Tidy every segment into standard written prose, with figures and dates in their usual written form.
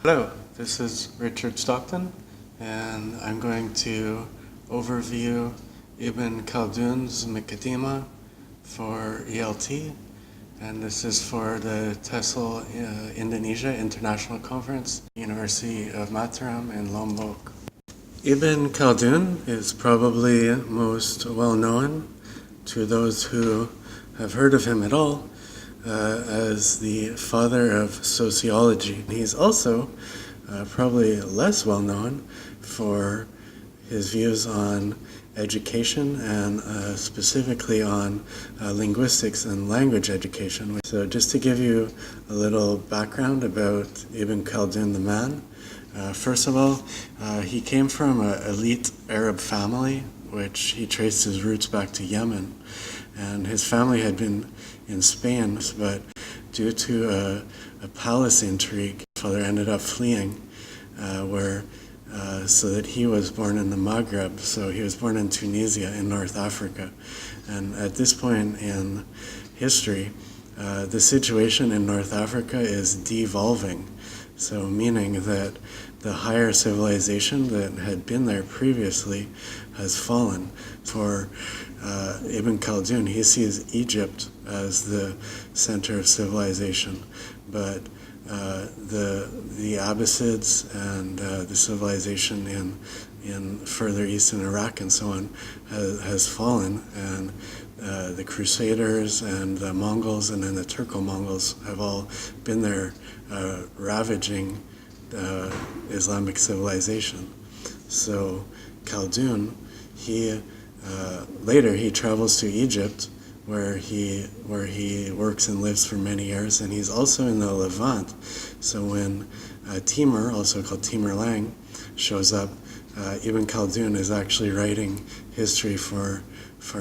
Hello, this is Richard Stockton, and I'm going to overview Ibn Khaldun's Muqaddimah for ELT, and this is for the TESOL Indonesia International Conference, University of Mataram in Lombok. Ibn Khaldun is probably most well known to those who have heard of him at all as the father of sociology. He's also probably less well known for his views on education and specifically on linguistics and language education. So just to give you a little background about Ibn Khaldun the man, first of all, he came from an elite Arab family, which he traced his roots back to Yemen. And his family had been in Spain, but due to a palace intrigue, his father ended up fleeing, so that he was born in the Maghreb. So he was born in Tunisia in North Africa. And at this point in history, the situation in North Africa is devolving. So meaning that the higher civilization that had been there previously has fallen. For Ibn Khaldun, he sees Egypt as the center of civilization, but the Abbasids and the civilization in further east in Iraq and so on has fallen, and the Crusaders and the Mongols and then the Turco-Mongols have all been there ravaging Islamic civilization. So Khaldun, later he travels to Egypt, where he works and lives for many years, and he's also in the Levant. So when Timur, also called Timur-Lang, shows up, Ibn Khaldun is actually writing history for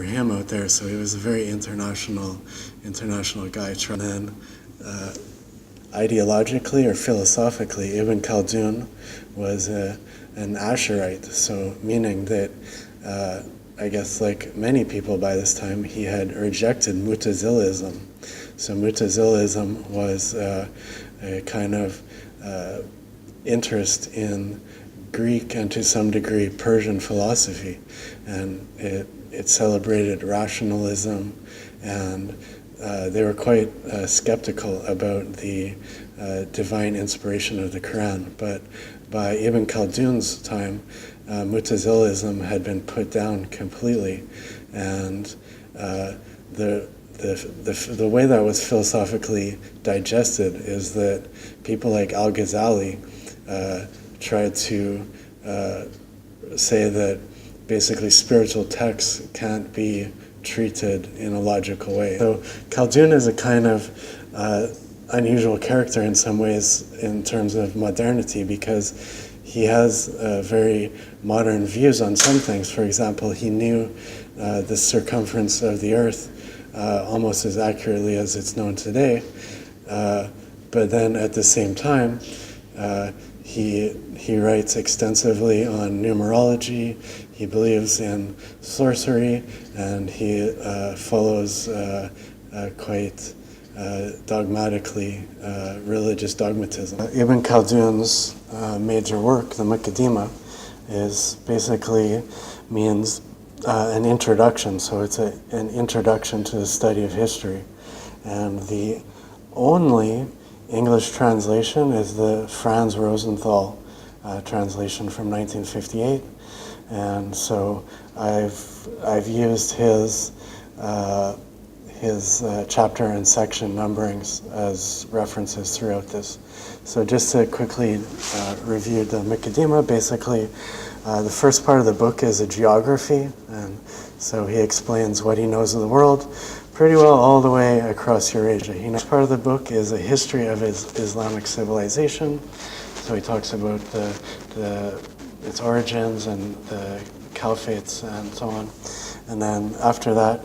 him out there. So he was a very international guy. And then ideologically or philosophically, Ibn Khaldun was an Asherite, so meaning that I guess like many people by this time, he had rejected Mu'tazilism. So Mu'tazilism was a kind of interest in Greek and to some degree Persian philosophy, and it celebrated rationalism, and they were quite skeptical about the divine inspiration of the Quran. But by Ibn Khaldun's time, Mu'tazilism had been put down completely, and the way that was philosophically digested is that people like Al-Ghazali tried to say that basically spiritual texts can't be treated in a logical way. So Khaldun is a kind of unusual character in some ways in terms of modernity, because he has very modern views on some things. For example, he knew the circumference of the Earth almost as accurately as it's known today, but then at the same time, he writes extensively on numerology. He believes in sorcery, and he follows quite dogmatically religious dogmatism. Ibn Khaldun's major work, the Muqaddimah, means an introduction. So it's an introduction to the study of history, and the only English translation is the Franz Rosenthal translation from 1958, and so I've used his chapter and section numberings as references throughout this. So just to quickly review the Muqaddimah, basically the first part of the book is a geography, and so he explains what he knows of the world pretty well all the way across Eurasia. The next part of the book is a history of Islamic civilization. So he talks about its origins and the caliphates and so on. And then after that,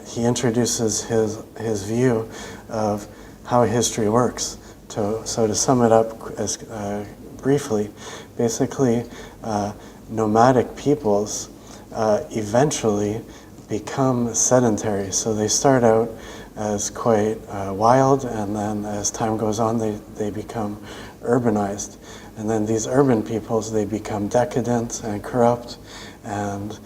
he introduces his view of how history works. So to sum it up as briefly, basically nomadic peoples eventually become sedentary. So they start out as quite wild, and then as time goes on, they become urbanized. And then these urban peoples, they become decadent and corrupt, and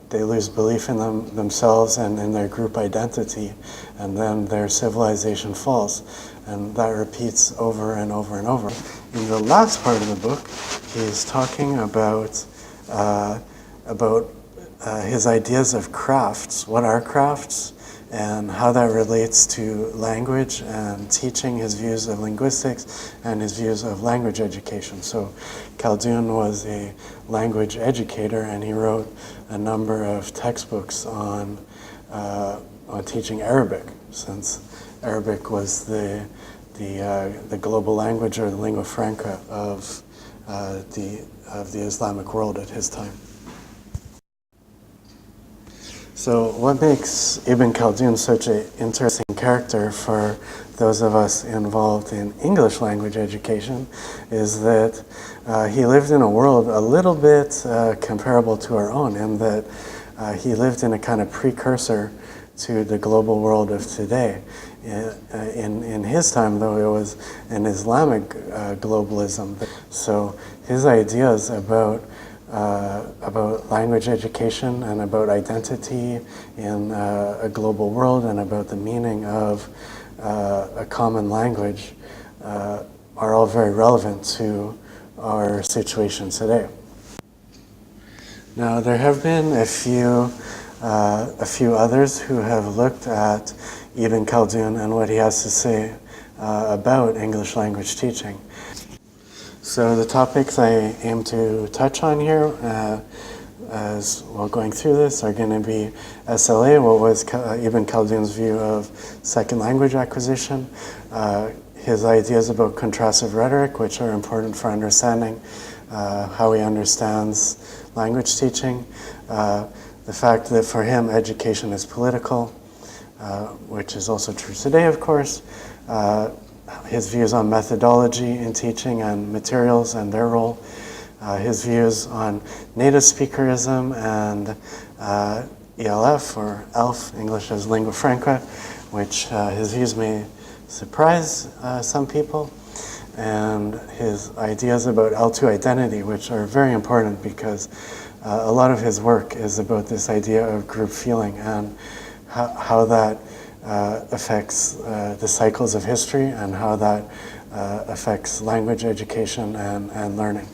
they lose belief in themselves and in their group identity, and then their civilization falls. And that repeats over and over and over. In the last part of the book, he's talking about his ideas of crafts. What are crafts? And how that relates to language and teaching, his views of linguistics and his views of language education. So Khaldun was a language educator, and he wrote a number of textbooks on teaching Arabic, since Arabic was the global language, or the lingua franca of the Islamic world at his time. So what makes Ibn Khaldun such an interesting character for those of us involved in English language education is that he lived in a world a little bit comparable to our own, in that he lived in a kind of precursor to the global world of today. In his time, though, it was an Islamic globalism. So his ideas about language education and about identity in a global world and about the meaning of a common language are all very relevant to our situation today. Now, there have been a few others who have looked at Ibn Khaldun and what he has to say about English language teaching. So the topics I aim to touch on here as while going through this are going to be SLA, what was Ibn Khaldun's view of second language acquisition, his ideas about contrastive rhetoric, which are important for understanding how he understands language teaching, the fact that for him education is political, which is also true today, of course, his views on methodology in teaching and materials and their role, his views on native-speakerism and ELF, or ELF, English as lingua franca, which his views may surprise some people, and his ideas about L2 identity, which are very important because a lot of his work is about this idea of group feeling and how that affects the cycles of history, and how that affects language education and learning.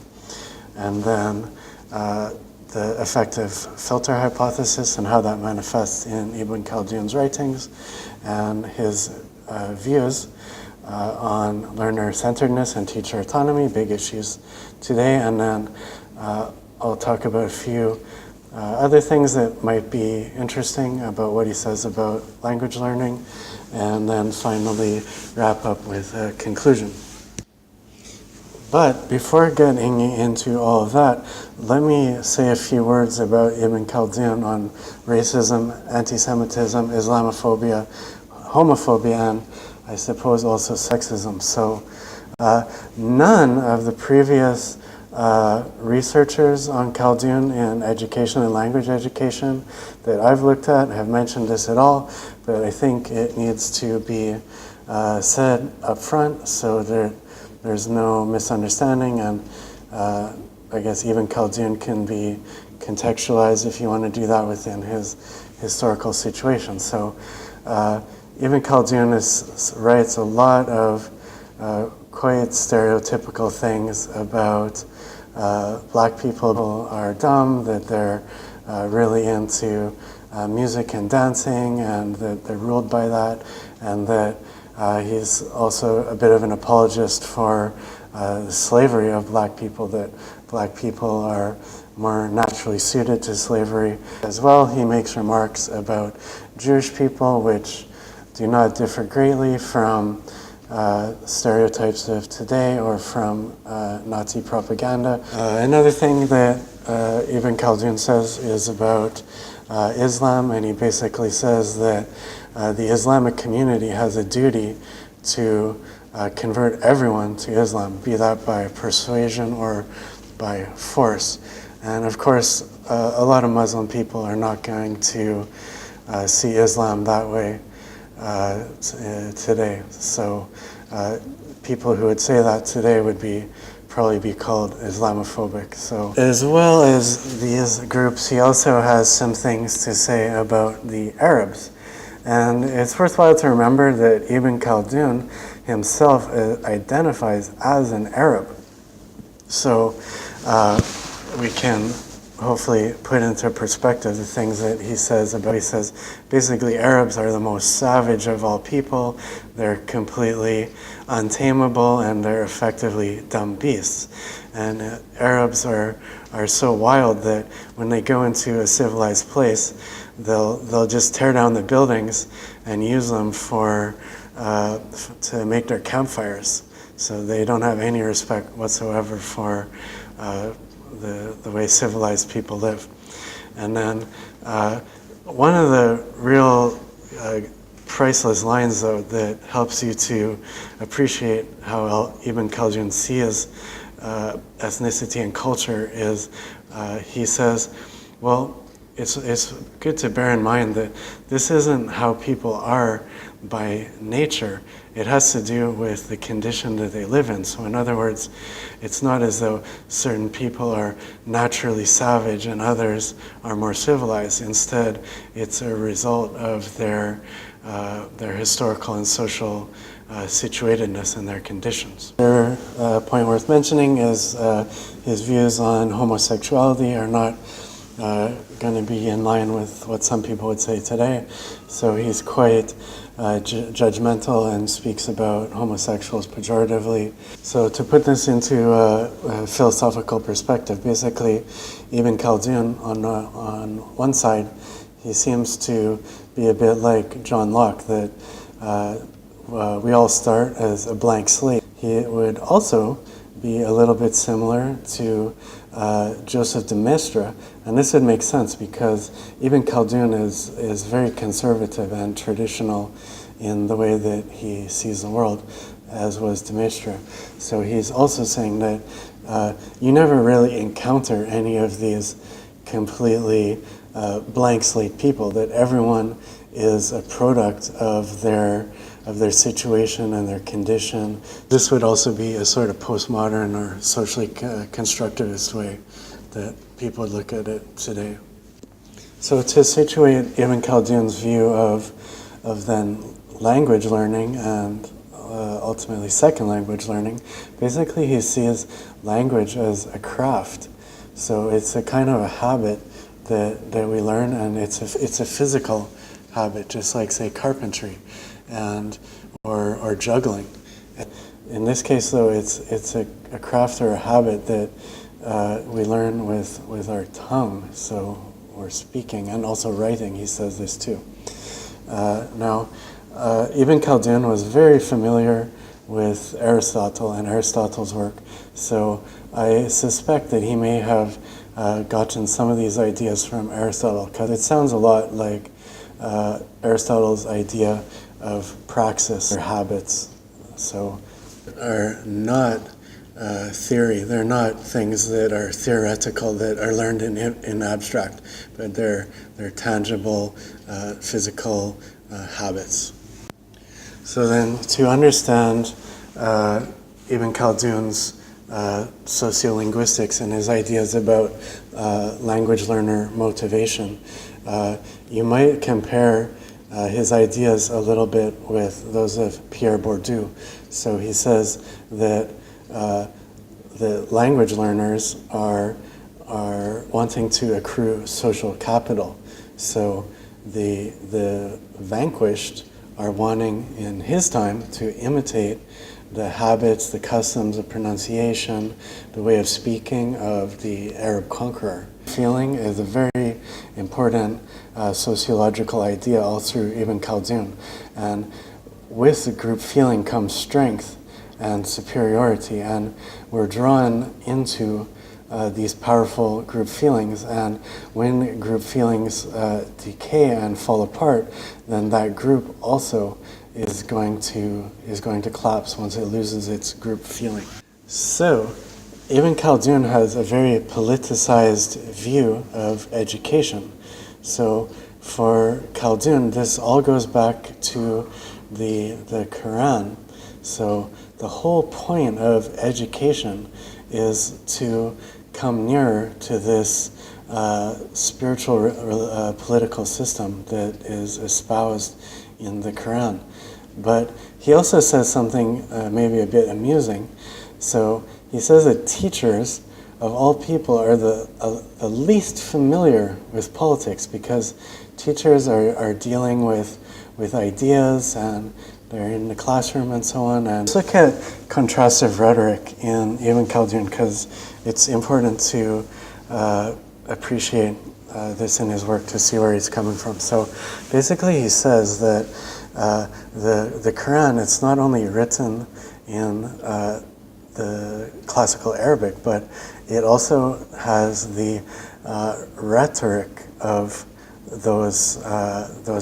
And then the affective filter hypothesis and how that manifests in Ibn Khaldun's writings, and his views on learner-centeredness and teacher autonomy, big issues today. And then I'll talk about a few other things that might be interesting about what he says about language learning, and then finally wrap up with a conclusion. But before getting into all of that, let me say a few words about Ibn Khaldun on racism, antisemitism, Islamophobia, homophobia, and I suppose also sexism. So none of the previous researchers on Khaldun in education and language education that I've looked at have mentioned this at all, but I think it needs to be said up front so there's no misunderstanding, and I guess even Khaldun can be contextualized if you want to do that within his historical situation. So Ibn Khaldun writes a lot of quite stereotypical things about black people are dumb, that they're really into music and dancing, and that they're ruled by that, and that he's also a bit of an apologist for the slavery of black people, that black people are more naturally suited to slavery. As well, he makes remarks about Jewish people which do not differ greatly from stereotypes of today or from Nazi propaganda. Another thing that Ibn Khaldun says is about Islam, and he basically says that the Islamic community has a duty to convert everyone to Islam, be that by persuasion or by force. And of course, a lot of Muslim people are not going to see Islam that way today. So people who would say that today would probably be called Islamophobic. So, as well as these groups, he also has some things to say about the Arabs. And it's worthwhile to remember that Ibn Khaldun himself identifies as an Arab. So we can hopefully put into perspective the things that he says about. He says basically Arabs are the most savage of all people. They're completely untamable, and they're effectively dumb beasts. And Arabs are so wild that when they go into a civilized place, they'll just tear down the buildings and use them to make their campfires. So they don't have any respect whatsoever for the way civilized people live. And then one of the real priceless lines, though, that helps you to appreciate how Ibn Khaldun sees ethnicity and culture is he says, well, it's good to bear in mind that this isn't how people are by nature. It has to do with the condition that they live in. So in other words, it's not as though certain people are naturally savage and others are more civilized. Instead, it's a result of their historical and social situatedness and their conditions. Another point worth mentioning is his views on homosexuality are not going to be in line with what some people would say today. So he's quite judgmental and speaks about homosexuals pejoratively. So to put this into a philosophical perspective, basically Ibn Khaldun on one side, he seems to be a bit like John Locke, that we all start as a blank slate. He would also be a little bit similar to Joseph de Maistre, and this would make sense because Ibn Khaldun is very conservative and traditional in the way that he sees the world, as was de Maistre. So he's also saying that you never really encounter any of these completely blank slate people, that everyone is a product of their situation and their condition. This would also be a sort of postmodern or socially constructivist way that people would look at it today. So to situate Ibn Khaldun's view of then language learning and ultimately second language learning, basically he sees language as a craft. So it's a kind of a habit that we learn, and it's a physical habit, just like, say, carpentry or juggling. In this case, though, it's a craft or a habit that we learn with our tongue, so we're speaking, and also writing. He says this too. Now, Ibn Khaldun was very familiar with Aristotle and Aristotle's work, so I suspect that he may have gotten some of these ideas from Aristotle, because it sounds a lot like Aristotle's idea of praxis or habits. So are not theory. They're not things that are theoretical, that are learned in abstract, but they're tangible, physical habits. So then, to understand Ibn Khaldun's sociolinguistics and his ideas about language learner motivation, you might compare his ideas a little bit with those of Pierre Bourdieu. So he says that the language learners are wanting to accrue social capital. So the vanquished are wanting, in his time, to imitate the habits, the customs of pronunciation, the way of speaking of the Arab conqueror. Feeling is a very important sociological idea all through Ibn Khaldun. And with the group feeling comes strength and superiority, and we're drawn into these powerful group feelings, and when group feelings decay and fall apart, then that group also is going to collapse once it loses its group feeling. So Ibn Khaldun has a very politicized view of education. So for Khaldun, this all goes back to the Quran. So the whole point of education is to come nearer to this spiritual political system that is espoused in the Quran. But he also says something maybe a bit amusing. So he says that teachers of all people are the least familiar with politics, because teachers are dealing with ideas, and they're in the classroom and so on. And let's look at contrastive rhetoric in Ibn Khaldun, because it's important to appreciate this in his work to see where he's coming from. So basically he says that the Quran, it's not only written in the classical Arabic, but it also has the rhetoric of those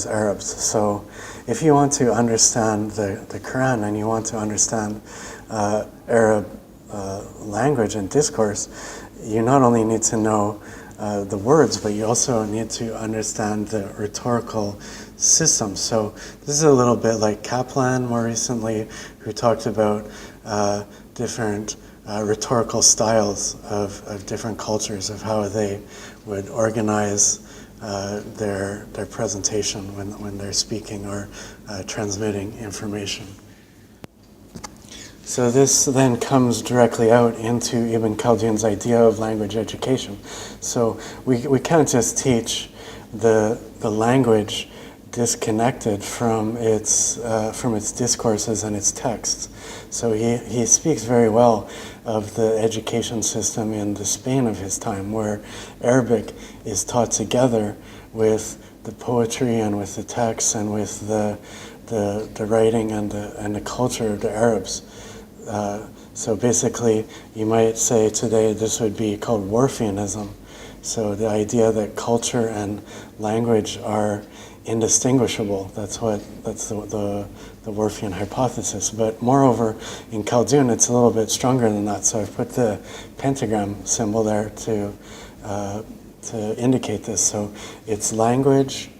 Arabs. So if you want to understand the Quran and you want to understand Arab language and discourse, you not only need to know the words, but you also need to understand the rhetorical system. So this is a little bit like Kaplan more recently, who talked about different rhetorical styles of different cultures, of how they would organize their presentation when they're speaking or transmitting information. So this then comes directly out into Ibn Khaldun's idea of language education. So we can't just teach the language disconnected from its discourses and its texts. So he speaks very well of the education system in the Spain of his time, where Arabic is taught together with the poetry and with the texts and with the writing and the culture of the Arabs. So basically, you might say today this would be called Whorfianism. So the idea that culture and language are indistinguishable. That's the Whorfian hypothesis. But moreover, in Khaldun, it's a little bit stronger than that. So I've put the pentagram symbol there to indicate this. So it's language,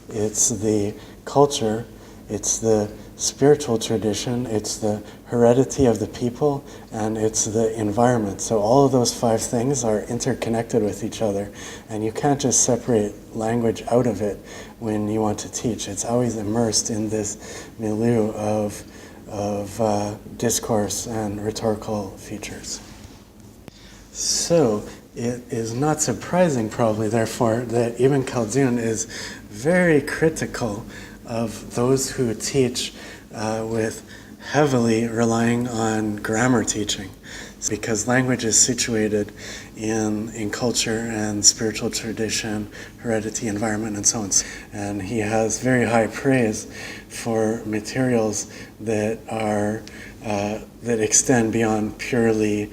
it's the culture, it's the spiritual tradition, it's the heredity of the people, and it's the environment. So all of those 5 things are interconnected with each other, and you can't just separate language out of it when you want to teach. It's always immersed in this milieu of discourse and rhetorical features. So it is not surprising, probably, therefore, that Ibn Khaldun is very critical of those who teach with heavily relying on grammar teaching, because language is situated in culture and spiritual tradition, heredity, environment, and so on. And he has very high praise for materials that are that extend beyond purely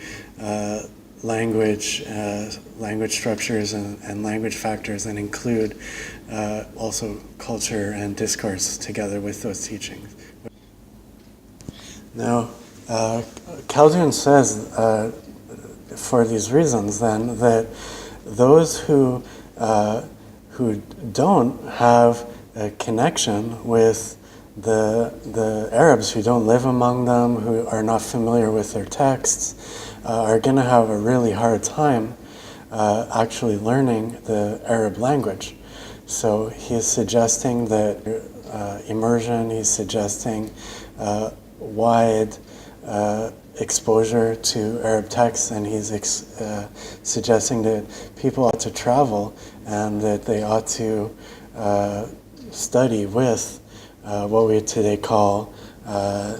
language structures and language factors, and include also culture and discourse together with those teachings. Now, Khaldun says, for these reasons, then, that those who don't have a connection with the Arabs, who don't live among them, who are not familiar with their texts, are going to have a really hard time actually learning the Arab language. So he's suggesting that immersion, he's suggesting wide exposure to Arab texts, and he's suggesting that people ought to travel and that they ought to study with what we today call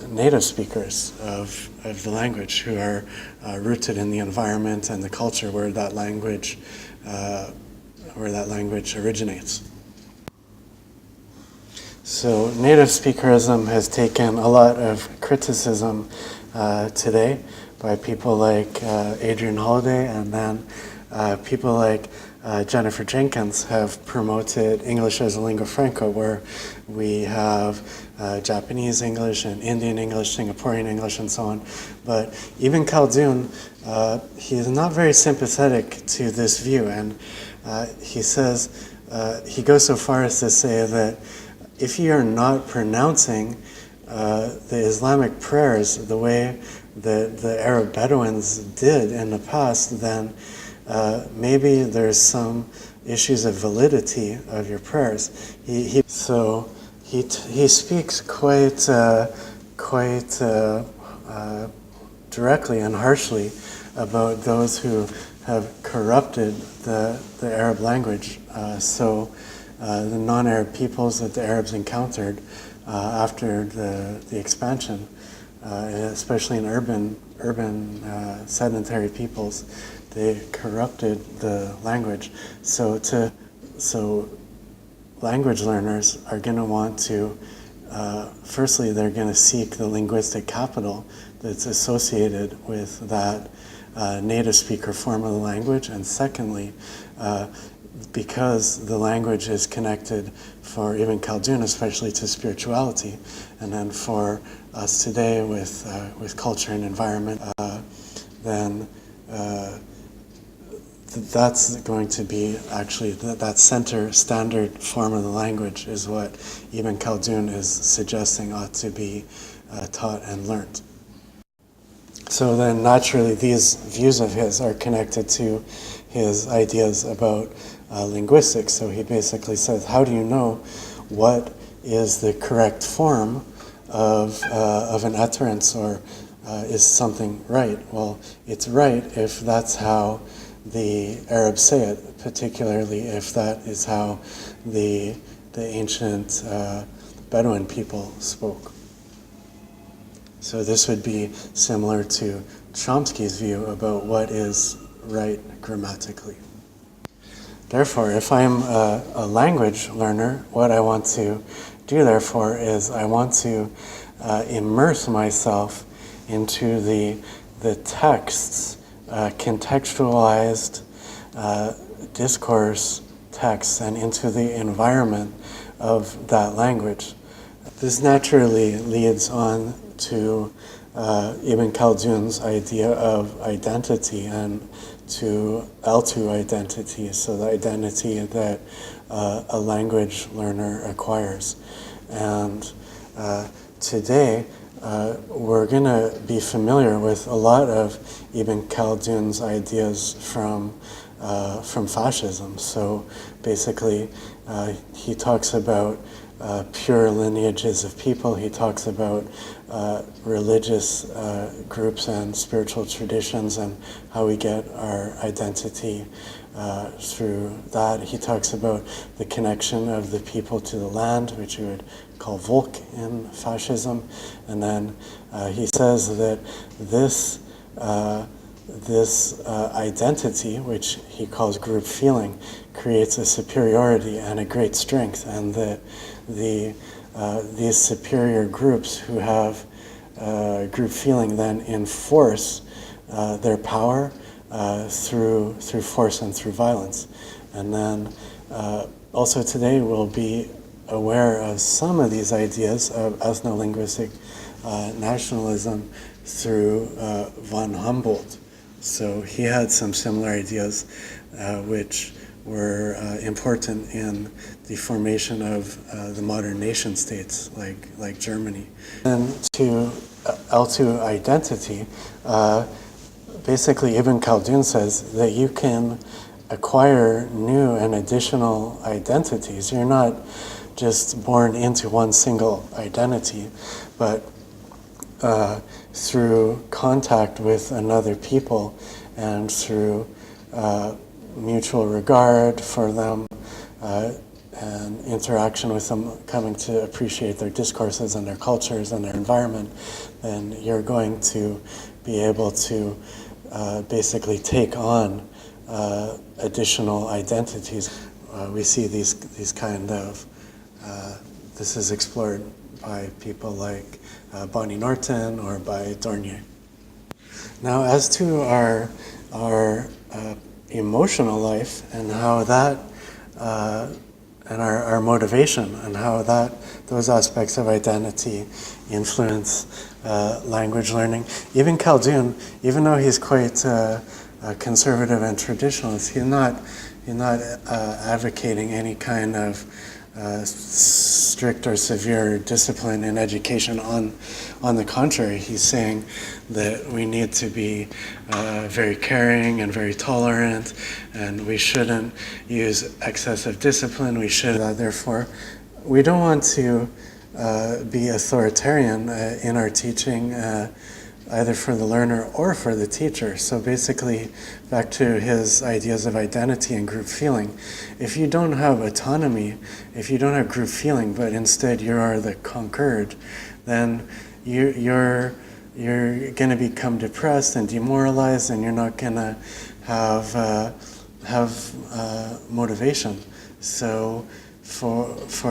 native speakers of the language, who are rooted in the environment and the culture where that language originates. So native-speakerism has taken a lot of criticism today by people like Adrian Holiday, and then people like Jennifer Jenkins have promoted English as a lingua franca, where we have Japanese English and Indian English, Singaporean English, and so on. But Ibn Khaldun, he is not very sympathetic to this view, and he says, he goes so far as to say that if you are not pronouncing the Islamic prayers the way that the Arab Bedouins did in the past, then maybe there's some issues of validity of your prayers. He speaks quite directly and harshly about those who have corrupted the Arab language. The non-Arab peoples that the Arabs encountered after the expansion, especially in urban sedentary peoples, they corrupted the language. So language learners are going to want to, firstly, they're going to seek the linguistic capital that's associated with that native speaker form of the language, and secondly, because the language is connected for Ibn Khaldun, especially to spirituality, and then for us today with culture and environment, then that's going to be actually that center standard form of the language is what Ibn Khaldun is suggesting ought to be taught and learned. So then naturally these views of his are connected to his ideas about linguistics. So he basically says, how do you know what is the correct form of an utterance, or is something right? Well, it's right if that's how the Arabs say it, particularly if that is how the ancient Bedouin people spoke. So this would be similar to Chomsky's view about what is right grammatically. Therefore, if I'm a language learner, what I want to do, therefore, is I want to immerse myself into the texts, contextualized discourse texts, and into the environment of that language. This naturally leads on to Ibn Khaldun's idea of identity and to ELT identity, so the identity that a language learner acquires. And today, we're going to be familiar with a lot of Ibn Khaldun's ideas from fascism. So basically, he talks about pure lineages of people. He talks about religious groups and spiritual traditions and how we get our identity through that. He talks about the connection of the people to the land, which we would call Volk in fascism. And then he says that this identity, which he calls group feeling, creates a superiority and a great strength, and that these superior groups who have group feeling then enforce their power through force and through violence. And then also today we'll be aware of some of these ideas of ethno-linguistic nationalism through von Humboldt. So he had some similar ideas which were important in the formation of the modern nation states like Germany. And to ELT identity, basically Ibn Khaldun says that you can acquire new and additional identities. You're not just born into one single identity, but through contact with another people and through mutual regard for them and interaction with them, coming to appreciate their discourses and their cultures and their environment, then you're going to be able to basically take on additional identities. We see these kind of, this is explored by people like Bonnie Norton or by Dornier. Now, as to our emotional life and how that, and our motivation and how those aspects of identity influence language learning. Ibn Khaldun, even though he's quite conservative and traditionalist, he's not advocating any kind of strict or severe discipline in education. On the contrary, he's saying that we need to be very caring and very tolerant, and we shouldn't use excessive discipline. We should, therefore, we don't want to be authoritarian in our teaching, either for the learner or for the teacher. So basically, back to his ideas of identity and group feeling. If you don't have autonomy, if you don't have group feeling, but instead you are the conquered, then you're going to become depressed and demoralized, and you're not going to have motivation. So for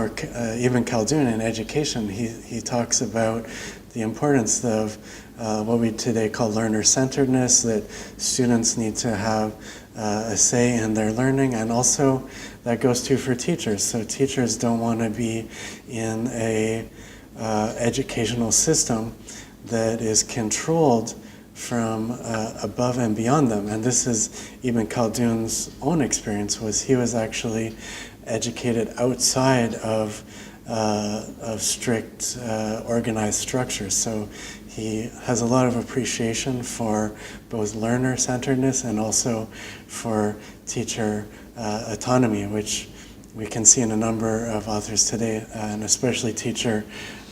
Ibn Khaldun in education, he talks about the importance of what we today call learner-centeredness, that students need to have a say in their learning, and also that goes too for teachers. So teachers don't want to be in a educational system that is controlled from above and beyond them. And this is Ibn Khaldun's own experience. He was actually educated outside of strict organized structures. So he has a lot of appreciation for both learner-centeredness and also for teacher autonomy, which we can see in a number of authors today, and especially teacher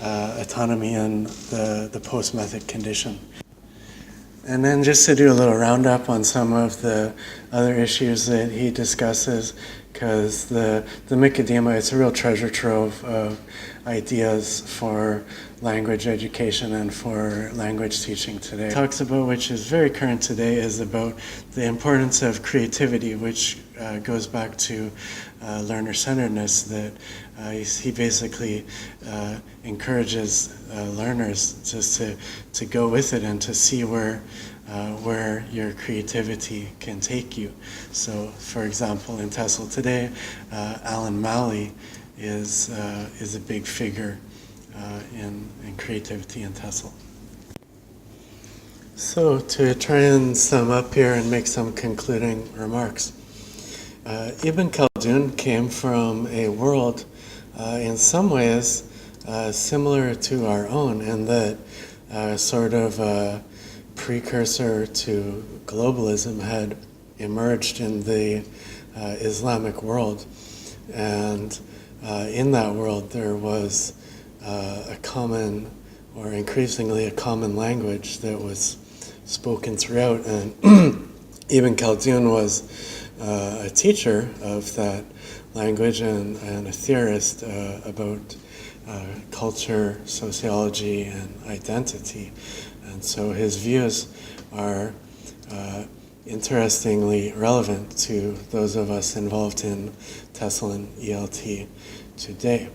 autonomy in the post-method condition. And then just to do a little roundup on some of the other issues that he discusses, because the Muqaddimah, it's a real treasure trove of ideas for language education and for language teaching today. It talks about, which is very current today, is about the importance of creativity, which goes back to learner-centeredness, that he basically encourages learners just to go with it and to see where your creativity can take you. So, for example, in TESOL today, Alan Malley is a big figure in creativity in TESOL. So, to try and sum up here and make some concluding remarks, Ibn Khaldun came from a world in some ways similar to our own, in that sort of precursor to globalism had emerged in the Islamic world, and in that world there was a common, or increasingly a common language that was spoken throughout, and Ibn Khaldun was a teacher of that language and a theorist about culture, sociology, and identity. And so his views are interestingly relevant to those of us involved in TESOL and ELT today.